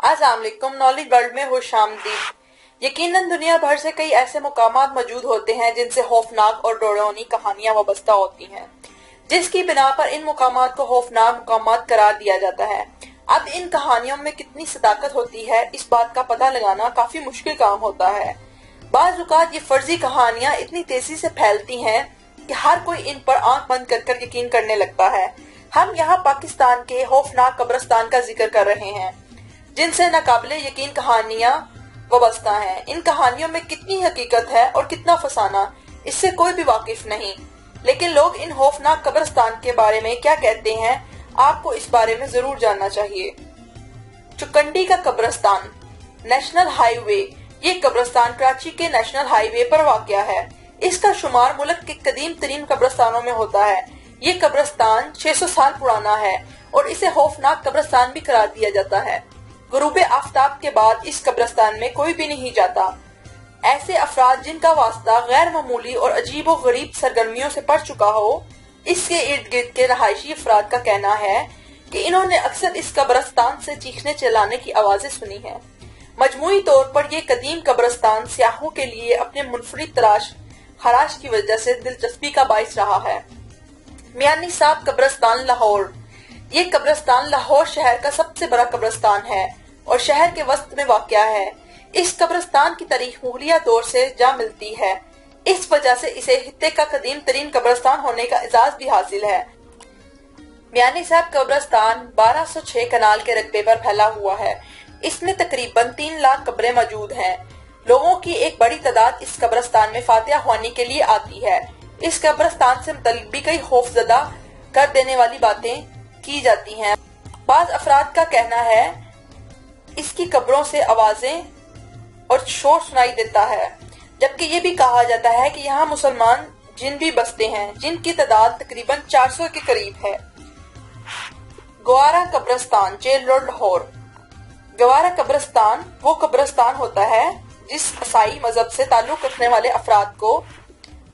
अस्सलाम वालेकुम। Knowledge world में खुशामदीद। यकीनन दुनिया भर से कई ऐसे मुकामात मौजूद होते हैं जिनसे खौफनाक और डरावनी कहानियां वाबस्ता होती हैं, जिसकी बिना पर इन मुकामात को खौफनाक मुकामात करार दिया जाता है। अब इन कहानियों में कितनी सदाकत होती है, इस बात का पता लगाना काफी मुश्किल काम होता है। बाज़ औक़ात ये फर्जी कहानियां इतनी तेजी से फैलती हैं कि हर कोई इन पर आंख बंद कर यकीन करने लगता है। हम यहाँ पाकिस्तान के खौफनाक कब्रिस्तान का जिक्र कर रहे हैं, जिनसे नाकाबिले यकीन कहानियां वाबस्ता हैं। इन कहानियों में कितनी हकीकत है और कितना फसाना, इससे कोई भी वाकिफ नहीं। लेकिन लोग इन खौफनाक कब्रिस्तान के बारे में क्या कहते हैं, आपको इस बारे में जरूर जानना चाहिए। चुकंडी का कब्रिस्तान नेशनल हाईवे। ये कब्रिस्तान कराची के नेशनल हाईवे पर वाक़या है। इसका शुमार मुल्क के कदीम तरीन कब्रिस्तानों में होता है। ये कब्रिस्तान 600 साल पुराना है और इसे खौफनाक कब्रिस्तान भी करार दिया जाता है। गुरूब आफ्ताब के बाद इस कब्रिस्तान में कोई भी नहीं जाता। ऐसे अफराद जिनका वास्ता गैर मामूली और अजीबो गरीब सरगर्मियों से पड़ चुका हो, इसके इर्द गिर्द के रहायशी अफराद का कहना है कि इन्होंने अक्सर इस कब्रिस्तान से चीखने चिल्लाने की आवाजें सुनी हैं। मजमूई तौर पर यह कदीम कब्रिस्तान सियाहों के लिए अपने मुनफरिद तराश खराश की वजह से दिलचस्पी का बाइस रहा है। मियानी साहब कब्रिस्तान लाहौर। ये कब्रिस्तान लाहौर शहर का सबसे बड़ा कब्रिस्तान है और शहर के वस्त में वाक़या है। इस कब्रिस्तान की तारीख मुगलिया दौर से जा मिलती है। इस वजह से इसे हित्ते का कदीम तरीन कब्रिस्तान होने का एजाज भी हासिल है। मियानी साहब कब्रिस्तान 1206 कनाल के रकबे पर फैला हुआ है। इसमें तकरीबन 3 लाख कब्रें मौजूद हैं। लोगों की एक बड़ी तादाद इस कब्रिस्तान में फातिहा ख्वानी के लिए आती है। इस कब्रिस्तान से मुतल्लिक भी कई खौफजदा कर देने वाली बातें की जाती हैं। बाज़ अफराद का कहना है इसकी कब्रों से आवाजें और शोर सुनाई देता है, जबकि ये भी कहा जाता है कि यहाँ मुसलमान जिन भी बसते हैं, जिनकी तादाद तकरीबन 400 के करीब है। गवारा कब्रिस्तान जेल रोड लाहौर। गवारा कब्रिस्तान वो कब्रिस्तान होता है जिस ईसाई मजहब से ताल्लुक रखने वाले अफराद को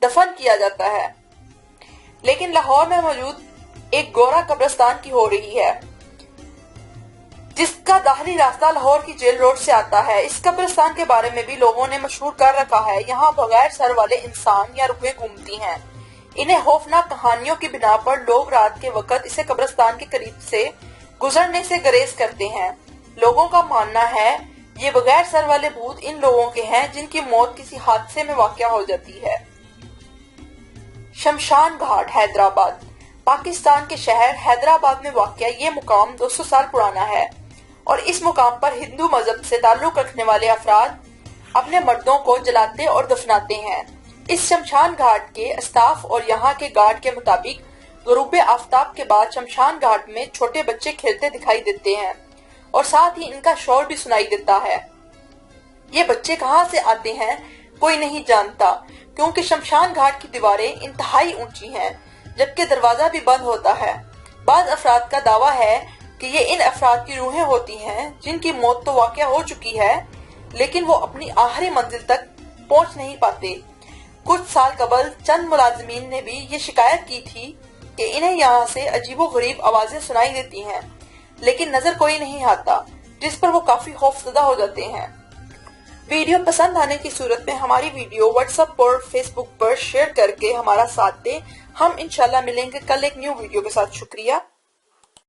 दफन किया जाता है, लेकिन लाहौर में मौजूद एक गौरा कब्रिस्तान की हो रही है, जिसका दाखिली रास्ता लाहौर की जेल रोड से आता है। इस कब्रिस्तान के बारे में भी लोगों ने मशहूर कर रखा है। यहाँ बगैर सर वाले इंसान या रूहें घूमती हैं। इन्हें खौफनाक कहानियों की बिना पर लोग रात के वक्त इसे कब्रिस्तान के करीब से गुजरने से गुरेज करते हैं। लोगों का मानना है ये बगैर सर वाले भूत इन लोगों के हैं जिनकी मौत किसी हादसे में वाक़या हो जाती है। शमशान घाट हैदराबाद। पाकिस्तान के शहर हैदराबाद में वाक़या ये मुकाम 200 साल पुराना है और इस मुकाम पर हिंदू मजहब से ताल्लुक रखने वाले अफराद अपने मर्दों को जलाते और दफनाते हैं। इस शमशान घाट के स्टाफ और यहाँ के गार्ड के मुताबिक गुरूब आफ्ताब के बाद शमशान घाट में छोटे बच्चे खेलते दिखाई देते हैं और साथ ही इनका शोर भी सुनाई देता है। ये बच्चे कहाँ से आते हैं कोई नहीं जानता, क्योंकि शमशान घाट की दीवारें इंतहाई ऊंची हैं, जबकि दरवाजा भी बंद होता है। बाज़ अफराद का दावा है कि ये इन अफराद की रूहें होती हैं जिनकी मौत तो वाक़या हो चुकी है, लेकिन वो अपनी आखिरी मंजिल तक पहुंच नहीं पाते। कुछ साल कबल चंद मुलाजिमीन ने भी ये शिकायत की थी कि इन्हें यहाँ से अजीबो गरीब आवाजें सुनाई देती हैं, लेकिन नजर कोई नहीं आता, जिस पर वो काफी खौफजदा हो जाते हैं। वीडियो पसंद आने की सूरत में हमारी वीडियो व्हाट्सएप और फेसबुक पर शेयर करके हमारा साथ दें। हम इंशाल्लाह मिलेंगे कल एक न्यू वीडियो के साथ। शुक्रिया।